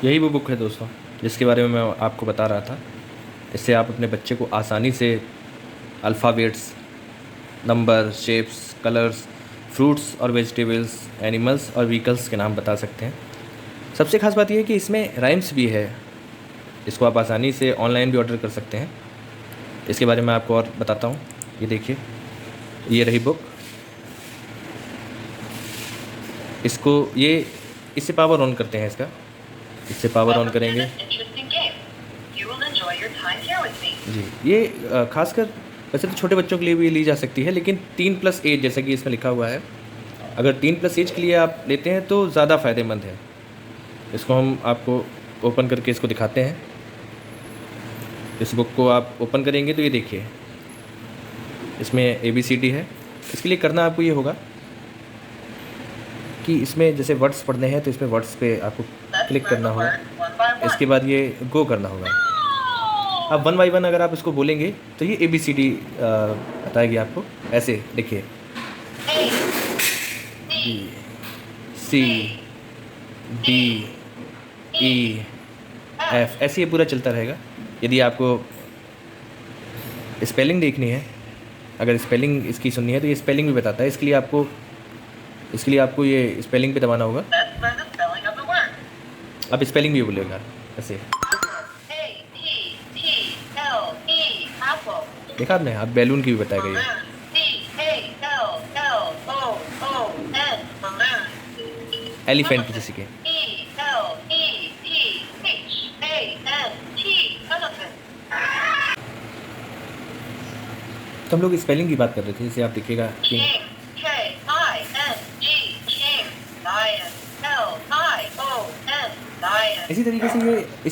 यही वो बुक है दोस्तों, जिसके बारे में मैं आपको बता रहा था। इससे आप अपने बच्चे को आसानी से alphabets, number, shapes, colours, fruits और वेजिटेबल्स, एनिमल्स और व्हीकल्स के नाम बता सकते हैं। सबसे ख़ास बात ये है कि इसमें राइम्स भी है। इसको आप आसानी से ऑनलाइन भी ऑर्डर कर सकते हैं। इसके बारे में आपको और बताता हूँ। ये देखिए, ये रही बुक। इसको ये इससे पावर ऑन करते हैं इसका। इससे पावर ऑन करेंगे जी। ये ख़ासकर वैसे तो छोटे बच्चों के लिए भी ली जा सकती है, लेकिन 3+ एज जैसा कि इसमें लिखा हुआ है, अगर 3+ एज के लिए आप लेते हैं तो ज़्यादा फ़ायदेमंद है। इसको हम आपको ओपन करके इसको दिखाते हैं। इस बुक को आप ओपन करेंगे तो ये देखिए, इसमें ABCD है। इसके लिए करना आपको ये होगा कि इसमें जैसे वर्ड्स पढ़ने हैं तो इसमें वर्ड्स पे आपको क्लिक करना होगा। इसके बाद ये गो करना होगा। अब 1 बाय 1 अगर आप इसको बोलेंगे तो ये ABCD बताएगी आपको। ऐसे देखिए, BCDEF, ऐसे ये पूरा चलता रहेगा। यदि आपको स्पेलिंग देखनी है, अगर स्पेलिंग इसकी सुननी है तो ये स्पेलिंग भी बताता है। इसके लिए आपको ये स्पेलिंग पे दबाना होगा। अब स्पेलिंग भी बोलेगा ऐसे। देखा आपने, अब बैलून की भी बताएगा ये। एलिफेंट जैसे कि। तो हम लोग स्पेलिंग की बात कर रहे थे। जैसे आप देखिएगा कि इसी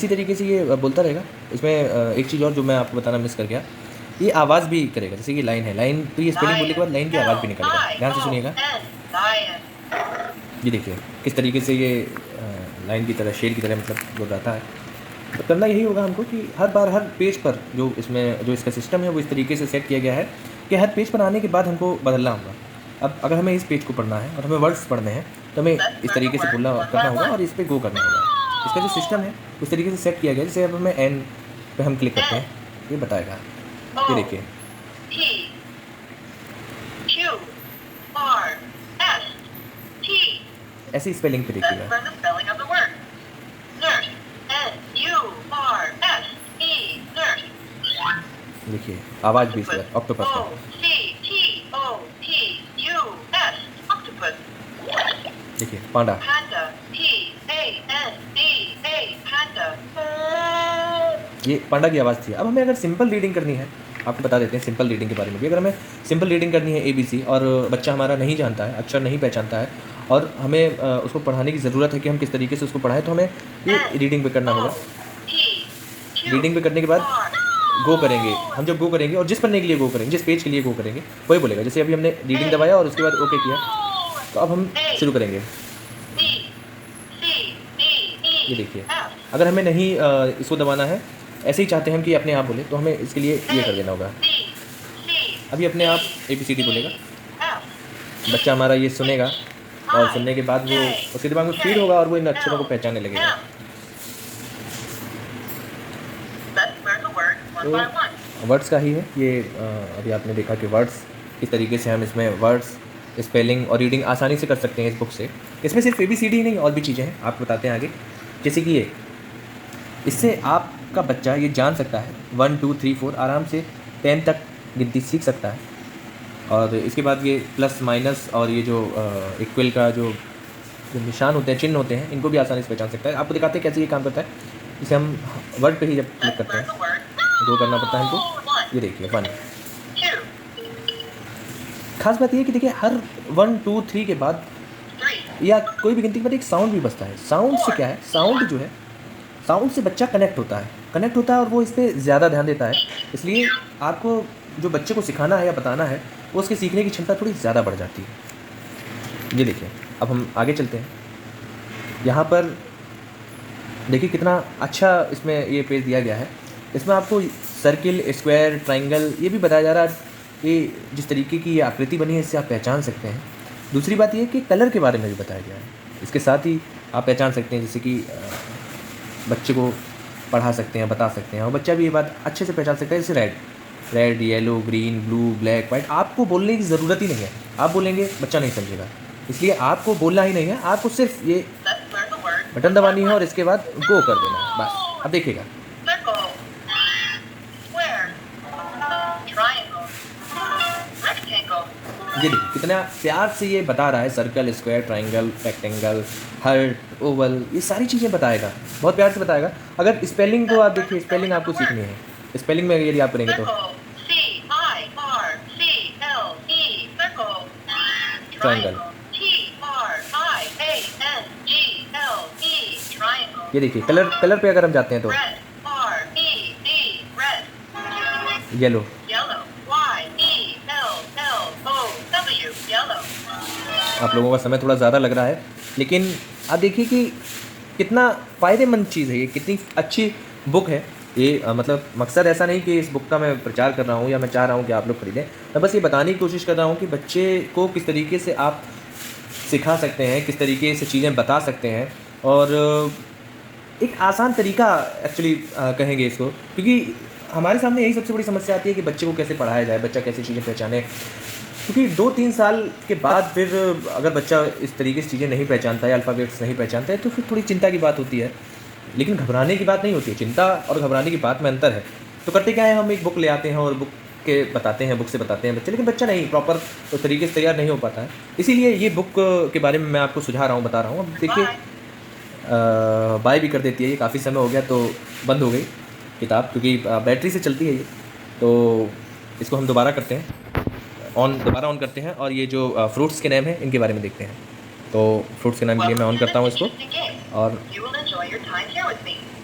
तरीके से ये बोलता रहेगा। इसमें एक चीज़ और जो मैं आपको बताना मिस कर गया, ये आवाज़ भी करेगा। जैसे कि लाइन है, लाइन तो ये स्पेलिंग बोलने के बाद लाइन की आवाज़ भी निकालेगा। ध्यान से सुनिएगा। ये देखिए किस तरीके से ये लाइन की तरह, शेर की तरह मतलब दोहराता है। तो करना यही होगा हमको कि हर बार हर पेज पर जो इसका सिस्टम है वो इस तरीके से सेट किया गया है कि हर पेज पर आने के बाद हमको बदलना होगा। अब अगर हमें इस पेज को पढ़ना है और हमें वर्ड्स पढ़ने हैं तो हमें इस तरीके से करना होगा और इस पर गो करना होगा। इसका जो सिस्टम है उस तरीके से सेट किया गया है। जैसे अब हमें एन पे हम क्लिक करते हैं, ये बताएगा। ये देखिए, ऐसी स्पेलिंग पे देखिएगा। देखिए आवाज़ भी इसका ऑक्टोपस का। देखिए पांडा। ये पांडा की आवाज़ थी। अब हमें अगर सिंपल रीडिंग करनी है, आपको बता देते हैं सिंपल रीडिंग के बारे में भी। अगर हमें सिंपल रीडिंग करनी है ABC और बच्चा हमारा नहीं जानता है, अक्षर नहीं पहचानता है और हमें उसको पढ़ाने की ज़रूरत है कि हम किस तरीके से उसको पढ़ाएं, तो हमें ये रीडिंग पे करना होगा। रीडिंग पे करने के बाद गो करेंगे। हम जब गो करेंगे और जिस पन्ने के लिए गो करेंगे, जिस पेज के लिए गो करेंगे, वही बोलेगा। जैसे अभी हमने रीडिंग दबाया और उसके बाद ओके किया, तो अब हम शुरू करेंगे। ये देखिए, अगर हमें नहीं इसको दबाना है, ऐसे ही चाहते हैं हम कि अपने आप बोले, तो हमें इसके लिए ये कर देना होगा। अभी अपने आप ABCD बोलेगा। बच्चा हमारा ये सुनेगा और सुनने के बाद वो उसके दिमाग में फीड होगा और वो इन अक्षरों को पहचानने लगेगा। तो वर्ड्स का ही है ये। अभी आपने देखा कि वर्ड्स किस तरीके से हम इसमें वर्ड्स, स्पेलिंग और रीडिंग आसानी से कर सकते हैं इस बुक से। इसमें सिर्फ ABCD ही नहीं, और भी चीज़ें हैं, आपको बताते हैं आगे। जैसे कि ये, इससे आपका बच्चा ये जान सकता है 1 2 3 4 आराम से 10 तक गिनती सीख सकता है। और इसके बाद ये प्लस माइनस और ये जो इक्वल का जो निशान होते हैं, चिन्ह होते हैं, इनको भी आसानी से पहचान सकता है। आपको दिखाते हैं कैसे ये काम करता है। इसे हम वर्ड पे ही जब क्लिक करते हैं, दो करना पड़ता है हमको। ये देखिए 1। खास बात ये है कि देखिए हर 1 2 3 के बाद या कोई भी गिनती के बाद एक साउंड भी बजता है। साउंड से क्या है, साउंड जो है, साउंड से बच्चा कनेक्ट होता है और वो इस पर ज़्यादा ध्यान देता है। इसलिए आपको जो बच्चे को सिखाना है या बताना है, वो उसके सीखने की क्षमता थोड़ी ज़्यादा बढ़ जाती है। ये देखिए, अब हम आगे चलते हैं। यहाँ पर देखिए कितना अच्छा इसमें ये पेज दिया गया है। इसमें आपको सर्किल, स्क्वायर, ट्राइंगल ये भी बताया जा रहा है। ये जिस तरीके की ये आकृति बनी है, इससे आप पहचान सकते हैं। दूसरी बात ये है कि कलर के बारे में भी बताया गया है। इसके साथ ही आप पहचान सकते हैं, जैसे कि बच्चे को पढ़ा सकते हैं, बता सकते हैं, और बच्चा भी ये बात अच्छे से पहचान सकता है। जैसे red, yellow, green, blue, black, white, आपको बोलने की ज़रूरत ही नहीं है। आप बोलेंगे बच्चा नहीं समझेगा, इसलिए आपको बोलना ही नहीं है, आपको सिर्फ ये बटन दबानी है और इसके बाद गो कर देना है बस। अब देखिएगा, ये देखिए कितना प्यार से ये बता रहा है, circle, square, triangle, rectangle, heart, Oval, ये सारी चीज़ें बताएगा, बहुत प्यार से बताएगा। अगर स्पेलिंग को आप देखिए, स्पेलिंग आपको सीखनी है, स्पेलिंग में यदि आप करेंगे तो ट्राइंगल, ये देखिए कलर पे अगर हम जाते हैं तो येलो, आप लोगों का समय थोड़ा ज़्यादा लग रहा है, लेकिन आप देखिए कि कितना फ़ायदेमंद चीज़ है ये, कितनी अच्छी बुक है ये। मतलब मकसद ऐसा नहीं कि इस बुक का मैं प्रचार कर रहा हूँ या मैं चाह रहा हूँ कि आप लोग खरीदें, मैं बस ये बताने की कोशिश कर रहा हूँ कि बच्चे को किस तरीके से आप सिखा सकते हैं, किस तरीके से चीज़ें बता सकते हैं, और एक आसान तरीका एक्चुअली कहेंगे इसको, क्योंकि हमारे सामने यही सबसे बड़ी समस्या आती है कि बच्चे को कैसे पढ़ाया जाए, बच्चा कैसे चीज़ें पहचाने। क्योंकि 2-3 साल के बाद फिर अगर बच्चा इस तरीके से चीज़ें नहीं पहचानता है, अल्फ़ाबेट्स नहीं पहचानता है, तो फिर थोड़ी चिंता की बात होती है। लेकिन घबराने की बात नहीं होती है, चिंता और घबराने की बात में अंतर है। तो करते क्या है, हम एक बुक ले आते हैं और बुक के बताते हैं, बुक से बताते हैं बच्चे, लेकिन बच्चा नहीं प्रॉपर तो तरीके से तैयार नहीं हो पाता है। इसीलिए ये बुक के बारे में मैं आपको सुझा रहा हूँ, बता रहा हूँ। अब देखिए बाय भी कर देती है, ये काफ़ी समय हो गया तो बंद हो गई किताब, क्योंकि बैटरी से चलती है ये। तो इसको हम दोबारा करते हैं, दोबारा ऑन करते हैं, और ये जो फ्रूट्स के नेम हैं इनके बारे में देखते हैं। तो फ्रूट्स के नाम के लिए मैं ऑन करता हूँ इसको, और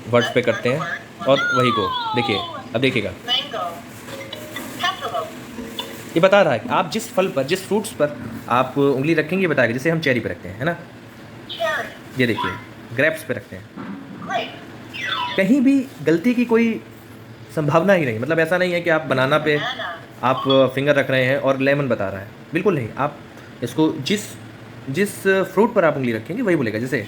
वर्ड्स पे करते हैं और वही को देखिए। अब देखिएगा ये बता रहा है कि आप जिस फल पर, जिस फ्रूट्स पर आप उंगली रखेंगे, बताएगा। जैसे हम चेरी पे रखते हैं, है ना, ये देखिए ग्रेप्स पे रखते हैं, कहीं भी गलती की कोई संभावना ही नहीं। मतलब ऐसा नहीं है कि आप बनाना पे आप फिंगर रख रहे हैं और लेमन बता रहा है, बिल्कुल नहीं। आप इसको जिस फ्रूट पर आप उंगली रखेंगे वही बोलेगा। जैसे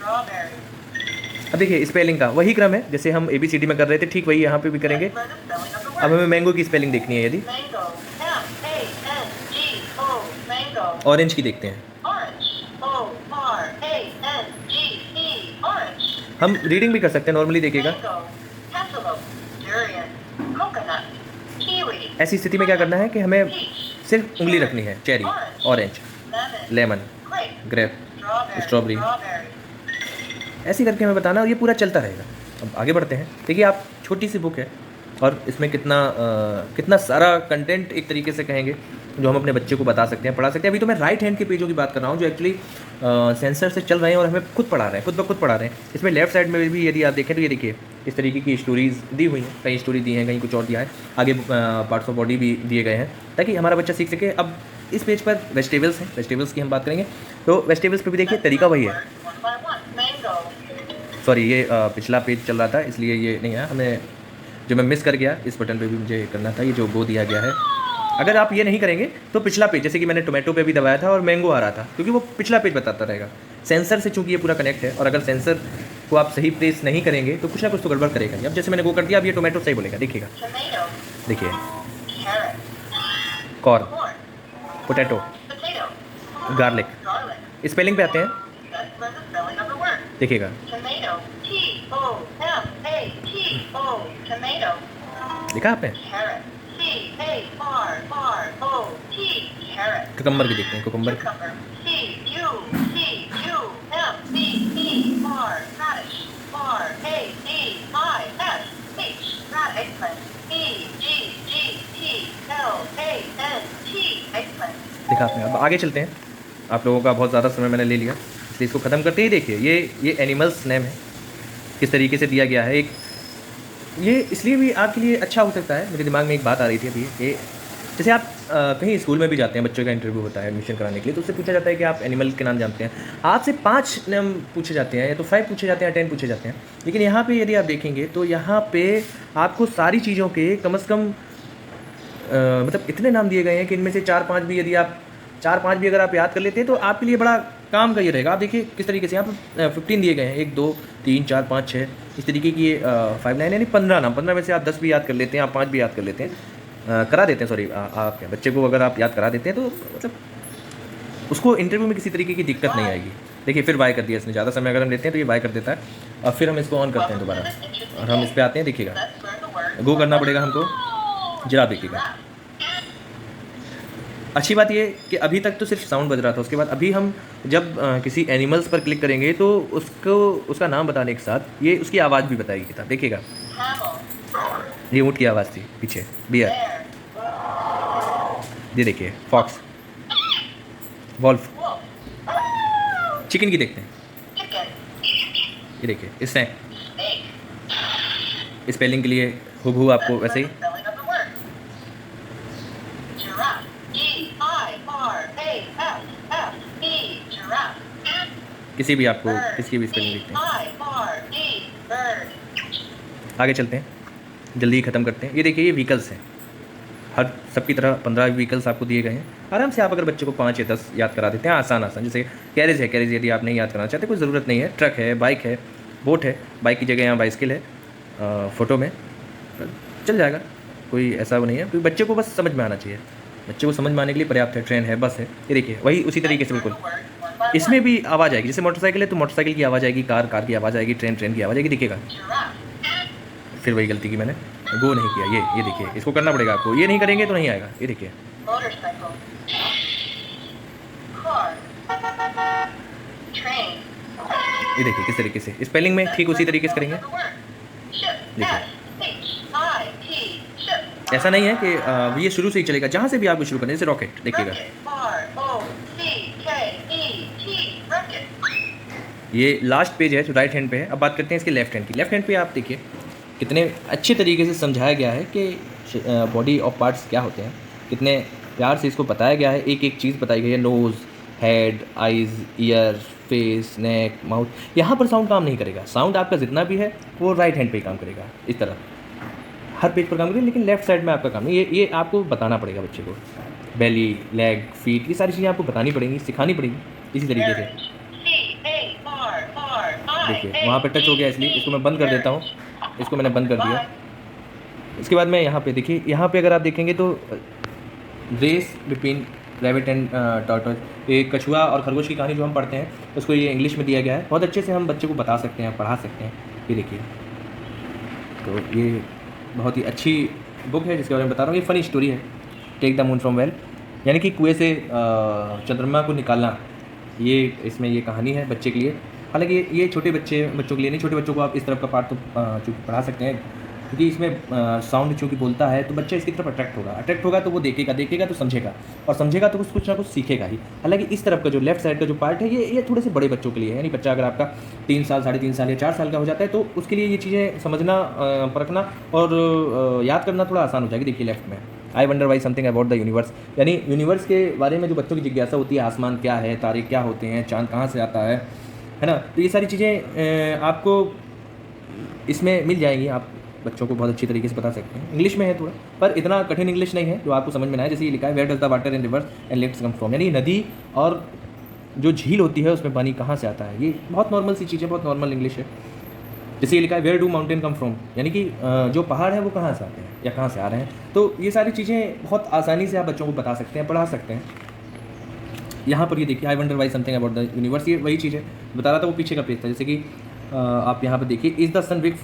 अब देखिए स्पेलिंग का वही क्रम है, जैसे हम ABCD में कर रहे थे, ठीक वही यहाँ पे भी करेंगे। अब हमें मैंगो की स्पेलिंग देखनी है, यदि ऑरेंज की देखते हैं। हम रीडिंग भी कर सकते हैं नॉर्मली, देखिएगा। ऐसी स्थिति में क्या करना है कि हमें सिर्फ उंगली रखनी है, cherry, orange, lemon, grape, strawberry, ऐसे करके हमें बताना, और ये पूरा चलता रहेगा। अब आगे बढ़ते हैं। देखिए आप, छोटी सी बुक है और इसमें कितना सारा कंटेंट एक तरीके से कहेंगे जो हम अपने बच्चे को बता सकते हैं, पढ़ा सकते हैं। अभी तो मैं राइट हैंड के पेजों की बात कर रहा हूँ जो एक्चुअली सेंसर से चल रहे हैं और हमें खुद पढ़ा रहे हैं, खुद ब खुद पढ़ा रहे हैं। इसमें लेफ्ट साइड में भी यदि आप देखें तो ये देखिए इस तरीके की स्टोरीज़ दी हुई हैं, कहीं स्टोरी दी हैं, कहीं कुछ और दिया है, आगे पार्ट्स ऑफ बॉडी भी दिए गए हैं ताकि हमारा बच्चा सीख सके। अब इस पेज पर वेजिटेबल्स हैं, वेजिटेबल्स की हम बात करेंगे तो वेजिटेबल्स पर भी देखिए तरीका वही है। सॉरी, ये पिछला पेज चल रहा था इसलिए ये नहीं है, हमें जो मैं मिस कर गया, इस बटन पे भी मुझे करना था, ये जो वो दिया गया है। अगर आप ये नहीं करेंगे तो पिछला पेज, जैसे कि मैंने टोमेटो पे भी दबाया था और मैंगो आ रहा था, क्योंकि वो पिछला पेज बताता रहेगा। सेंसर से चूंकि ये पूरा कनेक्ट है, और अगर सेंसर को आप सही प्रेस नहीं करेंगे तो कुछ ना कुछ तो गड़बड़ करेगा। अब जैसे मैंने वो कर दिया, अब ये टोमेटो सही बोलेगा, देखिएगा। देखिए कॉर्न, पोटैटो, गार्लिक, स्पेलिंग पे आते हैं, देखिएगा। देखा आपने? कुकम्बर की देखते हैं, कुकम्बर। देखा आपने? अब आगे चलते हैं, आप लोगों का बहुत ज़्यादा समय मैंने ले लिया इसलिए इसको ख़त्म करते ही देखिए ये एनिमल्स नेम है, किस तरीके से दिया गया है। एक ये इसलिए भी आपके लिए अच्छा हो सकता है, मेरे दिमाग में एक बात आ रही थी अभी, ये जैसे आप कहीं स्कूल में भी जाते हैं, बच्चों का इंटरव्यू होता है एडमिशन कराने के लिए, तो उससे पूछा जाता है कि आप एनिमल के नाम जानते हैं। आपसे 5 नाम पूछे जाते हैं, या तो 5 पूछे जाते हैं, 10 पूछे जाते हैं। लेकिन यहाँ पे यदि आप देखेंगे तो यहाँ पे आपको सारी चीज़ों के कम से कम मतलब इतने नाम दिए गए हैं कि इनमें से 4-5 भी, यदि आप 4-5 भी अगर आप याद कर लेते हैं तो आपके लिए बड़ा काम का ये रहेगा। आप देखिए किस तरीके से यहाँ पर 15 दिए गए हैं, 1 2 3 4 5 6 इस तरीके की ये 5 9 यानी 15 नाम। 15 में से आप 10 भी याद कर लेते हैं, आप 5 भी याद कर लेते हैं, करा देते हैं, सॉरी आप क्या बच्चे को अगर आप याद करा देते हैं तो मतलब उसको इंटरव्यू में किसी तरीके की दिक्कत नहीं आएगी। देखिए फिर बाय कर दिया इसने, ज़्यादा समय अगर हम लेते हैं तो ये बाय कर देता है। और फिर हम इसको ऑन करते हैं दोबारा और हम इस पर आते हैं। देखिएगा गो करना पड़ेगा हमको, जरा देखिएगा। अच्छी बात ये कि अभी तक तो सिर्फ साउंड बज रहा था, उसके बाद अभी हम जब किसी एनिमल्स पर क्लिक करेंगे तो उसको उसका नाम बताने के साथ ये उसकी आवाज़ भी बताएगी किताब। देखिएगा ये ऊँट की आवाज़ थी पीछे, बियर, ये देखिए फॉक्स, वॉल्फ, चिकन की देखते हैं, ये देखिए स्नैक, स्पेलिंग के लिए हुबहू आपको वैसे ही किसी भी आपको किसी भी स्पेलिंग देखते हैं। आगे चलते हैं, जल्दी ख़त्म करते हैं। ये देखिए ये व्हीकल्स हैं, हर सबकी तरह 15 व्हीकल्स आपको दिए गए हैं। आराम से आप अगर बच्चे को 5 या 10 याद करा देते हैं, आसान आसान। जैसे कैरेज है, कैरेज यदि आप नहीं याद कराना चाहते कोई ज़रूरत नहीं है। ट्रक है, बाइक है, बोट है, बाइक की जगह यहाँ बाइसिकल है, फ़ोटो में चल जाएगा, कोई ऐसा वो नहीं है। क्योंकि बच्चे को बस समझ में आना चाहिए, बच्चे को समझ में आने के लिए पर्याप्त है। ट्रेन है, बस है, ये देखिए वही उसी तरीके से बिल्कुल इसमें भी आवाज़ आएगी। जैसे मोटरसाइकिल है तो मोटरसाइकिल की आवाज़ आएगी, कार की आवाज़ आएगी, ट्रेन की आवाज़ आएगी। दिखेगा फिर वही गलती की मैंने, गो नहीं किया। ये देखिए इसको करना पड़ेगा आपको, ये नहीं करेंगे तो नहीं आएगा। ये देखिए ये देखिए किस तरीके से स्पेलिंग में ठीक उसी तरीके से करेंगे। देखिए ऐसा नहीं है कि ये शुरू से ही चलेगा, जहाँ से भी आपको शुरू करना है। जैसे रॉकेट देखिएगा, ये लास्ट पेज है जो राइट हैंड पे है। अब बात करते हैं इसके लेफ्ट हैंड की। लेफ्ट हैंड पे आप देखिए कितने अच्छे तरीके से समझाया गया है कि बॉडी ऑफ पार्ट्स क्या होते हैं, कितने प्यार से इसको बताया गया है। एक एक चीज़ बताई गई है, nose, head, eyes, ear, face, neck, mouth. यहाँ पर साउंड काम नहीं करेगा, साउंड आपका जितना भी है वो राइट हैंड पे ही काम करेगा। इस तरह हर पेज पर काम करेगा, लेकिन लेफ्ट साइड में आपका काम नहीं। ये आपको बताना पड़ेगा बच्चे को। बेली, लेग, फीट, ये सारी चीज़ें आपको बतानी पड़ेंगी, सिखानी पड़ेगी इसी तरीके से। देखिए वहाँ पे टच हो गया, इसलिए इसको मैं बंद कर देता हूँ। इसको मैंने बंद कर दिया। इसके बाद मैं यहाँ पे देखिए, यहाँ पे अगर आप देखेंगे तो race between rabbit and turtle, ये कछुआ और खरगोश की कहानी जो हम पढ़ते हैं उसको ये इंग्लिश में दिया गया है। बहुत अच्छे से हम बच्चे को बता सकते हैं, पढ़ा सकते हैं। ये देखिए तो ये बहुत ही अच्छी बुक है जिसके बारे में बता रहा हूँ। ये फ़नी स्टोरी है, take the moon from well, यानी कि कुएँ से चंद्रमा को निकालना। ये इसमें ये कहानी है बच्चे के लिए। हालांकि ये छोटे बच्चों के लिए नहीं, छोटे बच्चों को आप इस तरफ का पार्ट तो चूँकि पढ़ा सकते हैं, क्योंकि इसमें साउंड चूँकि बोलता है तो बच्चा इसकी तरफ अट्रैक्ट होगा तो वो देखेगा तो समझेगा, और समझेगा तो कुछ ना कुछ सीखेगा ही। हालांकि इस तरफ का जो लेफ्ट साइड का जो पार्ट है ये थोड़े से बड़े बच्चों के लिए है। यानी बच्चा अगर आपका 3 साल, 3.5 साल या 4 साल का हो जाता है तो उसके लिए ये चीज़ें समझना, परखना और याद करना थोड़ा आसान हो जाएगी। देखिए लेफ्ट में I wonder why something about the universe, यानी यूनिवर्स के बारे में जो बच्चों की जिज्ञासा होती है, आसमान क्या है, तारे क्या होते हैं, चाँद कहाँ से आता है ना। तो ये सारी चीज़ें आपको इसमें मिल जाएंगी, आप बच्चों को बहुत अच्छी तरीके से बता सकते हैं। इंग्लिश में है थोड़ा, पर इतना कठिन इंग्लिश नहीं है जो आपको समझ में ना आए। जैसे ये लिखा है where does the water in rivers and lakes come from, यानी नदी और जो झील होती है उसमें पानी कहाँ से आता है। ये बहुत नॉर्मल सी चीज़ है, बहुत नॉर्मल इंग्लिश है। जैसे ये लिखा है where do mountain come from, यानी कि जो पहाड़ है वो कहाँ से आते हैं या कहाँ से आ रहे हैं। तो ये सारी चीज़ें बहुत आसानी से आप बच्चों को बता सकते हैं, पढ़ा सकते हैं। यहाँ पर ये देखिए I wonder why something about the universe, ये वही चीज़ है बता रहा था, वो पीछे का पेज था। जैसे कि आप यहाँ पर देखिए is the sun big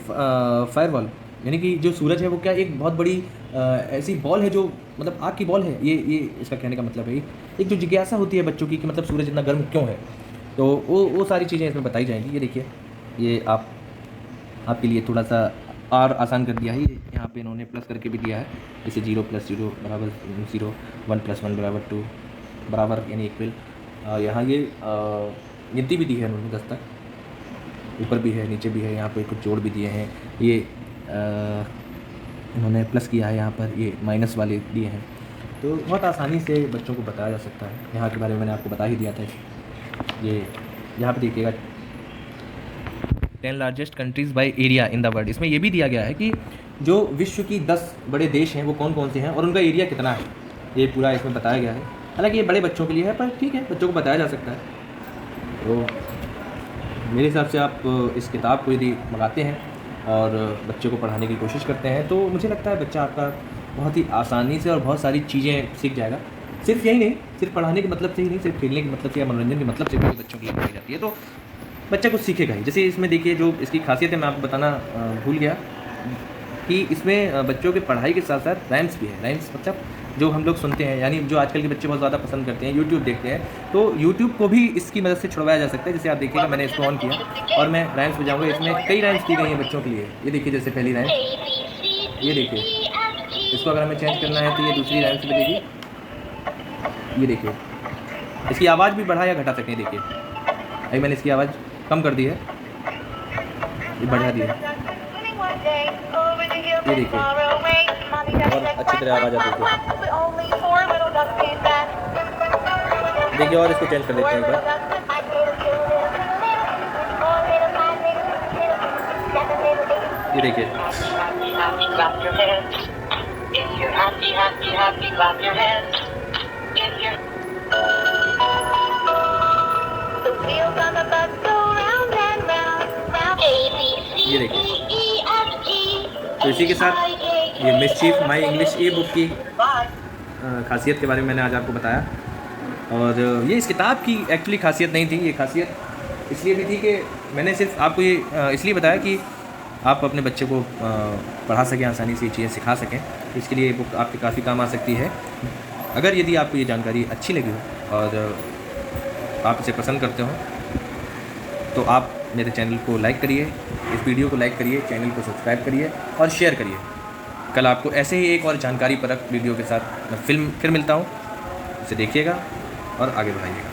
firewall, यानी कि जो सूरज है वो क्या एक बहुत बड़ी ऐसी बॉल है जो मतलब आग की बॉल है। ये इसका कहने का मतलब है एक जो जिज्ञासा होती है बच्चों की कि मतलब सूरज इतना गर्म क्यों है, तो वो सारी चीज़ें इसमें बताई जाएंगी। ये देखिए ये आपके लिए थोड़ा सा और आसान कर दिया है। यहाँ पे इन्होंने प्लस करके भी दिया है, जैसे 0 + 0 बराबर 0, 1 + 1 बराबर 2 बराबर यानी इक्वल। यहाँ ये गिनती भी दी है उन्होंने 10 तक, ऊपर भी है नीचे भी है, यहाँ पे कुछ जोड़ भी दिए हैं। ये उन्होंने प्लस किया है, यहाँ पर ये माइनस वाले दिए हैं। तो बहुत आसानी से बच्चों को बताया जा सकता है। यहाँ के बारे में मैंने आपको बता ही दिया था। ये यहाँ पे देखिएगा 10 largest countries by area in the world, इसमें ये भी दिया गया है कि जो विश्व की 10 बड़े देश हैं वो कौन कौन से हैं और उनका एरिया कितना है, ये पूरा इसमें बताया गया है। हालांकि ये बड़े बच्चों के लिए है, पर ठीक है, बच्चों को बताया जा सकता है। तो मेरे हिसाब से आप इस किताब को यदि मंगाते हैं और बच्चे को पढ़ाने की कोशिश करते हैं तो मुझे लगता है बच्चा आपका बहुत ही आसानी से और बहुत सारी चीज़ें सीख जाएगा। सिर्फ यही नहीं, सिर्फ पढ़ाने के मतलब से ही नहीं, सिर्फ खेलने के मतलब से या मनोरंजन के मतलब से भी बच्चों के लिए पढ़ाई जाती है तो बच्चा कुछ सीखेगा ही। जैसे इसमें देखिए जो इसकी खासियत है मैं आपको बताना भूल गया कि इसमें बच्चों के पढ़ाई के साथ साथ राइम्स भी है। राइम्स मतलब जो हम लोग सुनते हैं, यानी जो आजकल के बच्चे बहुत ज़्यादा पसंद करते हैं, यूट्यूब देखते हैं, तो यूट्यूब को भी इसकी मदद से छुड़वाया जा सकता है। जैसे आप देखिएगा मैंने इसको ऑन किया और मैं राइम्स बजाऊँगा, इसमें कई राइम्स दी गई हैं बच्चों के लिए। ये देखिए जैसे पहली राइम, ये देखिए, इसको अगर हमें चेंज करना है तो ये दूसरी राइम्स बजेगी। ये देखिए, इसकी आवाज़ भी बढ़ा या घटा सकते हैं। देखिए अभी मैंने इसकी आवाज़ कम कर दी है, ये बढ़ा दी है, ये देखिए और अच्छी तरह आवाज़ आती है। देखिए और इसको चेंज कर देते हैं एक बार। ये देखिए, ये देखिए। तो इसी के साथ ये mischief my English E book की खासियत के बारे में मैंने आज आपको बताया। और ये इस किताब की एक्चुअली खासियत नहीं थी, ये खासियत इसलिए भी थी कि मैंने सिर्फ आपको ये इसलिए बताया कि आप अपने बच्चे को पढ़ा सकें, आसानी से ये चीज़ें सिखा सकें। इसके लिए ये बुक आपके काफ़ी काम आ सकती है। अगर यदि आपको ये जानकारी अच्छी लगी हो और आप इसे पसंद करते हो तो आप मेरे चैनल को लाइक करिए, इस वीडियो को लाइक करिए, चैनल को सब्सक्राइब करिए और शेयर करिए। कल आपको ऐसे ही एक और जानकारी परक वीडियो के साथ मैं फिर मिलता हूँ। इसे देखिएगा और आगे बढ़ाइएगा।